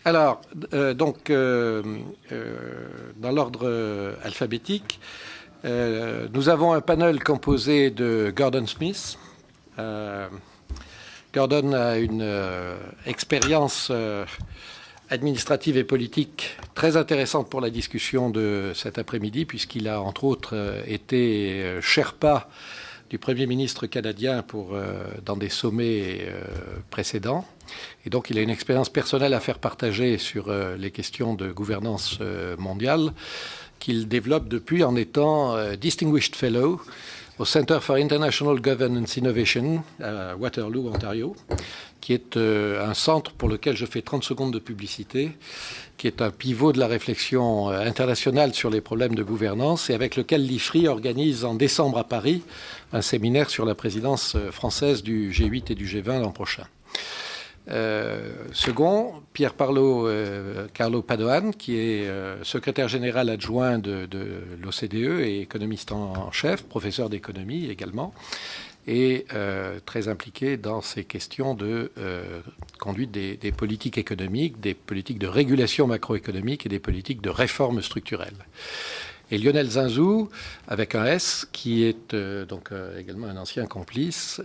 Alors, dans l'ordre alphabétique, nous avons un panel composé de Gordon Smith. Gordon a une expérience administrative et politique très intéressante pour la discussion de cet après-midi, puisqu'il a entre autres été Sherpa du Premier ministre canadien dans des sommets précédents. Et donc il a une expérience personnelle à faire partager sur les questions de gouvernance mondiale qu'il développe depuis en étant Distinguished Fellow au Center for International Governance Innovation à Waterloo, Ontario, qui est un centre pour lequel je fais 30 secondes de publicité, qui est un pivot de la réflexion internationale sur les problèmes de gouvernance et avec lequel l'IFRI organise en décembre à Paris un séminaire sur la présidence française du G8 et du G20 l'an prochain. Second, Pierre Carlo Padoan, qui est secrétaire général adjoint de l'OCDE et économiste en chef, professeur d'économie également, et très impliqué dans ces questions de conduite des politiques économiques, des politiques de régulation macroéconomique et des politiques de réforme structurelle. Et Lionel Zinzou, avec un S, qui est également un ancien complice,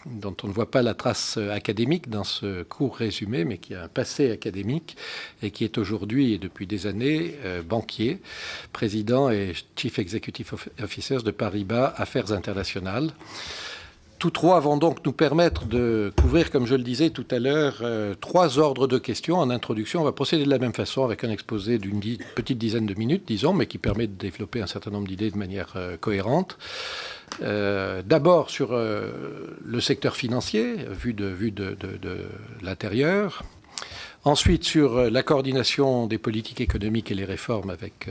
dont on ne voit pas la trace académique dans ce court résumé, mais qui a un passé académique et qui est aujourd'hui et depuis des années banquier, président et Chief Executive Officer de Paribas Affaires Internationales. Tous trois vont donc nous permettre de couvrir, comme je le disais tout à l'heure, 3 ordres de questions. En introduction, on va procéder de la même façon avec un exposé d'une petite dizaine de minutes, disons, mais qui permet de développer un certain nombre d'idées de manière cohérente. D'abord sur le secteur financier, vu de l'intérieur. Ensuite sur la coordination des politiques économiques et les réformes avec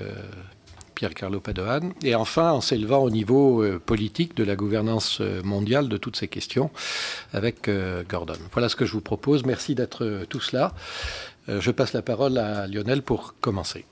Pierre Carlo Padoan, et enfin en s'élevant au niveau politique de la gouvernance mondiale de toutes ces questions avec Gordon. Voilà ce que je vous propose. Merci d'être tous là. Je passe la parole à Lionel pour commencer.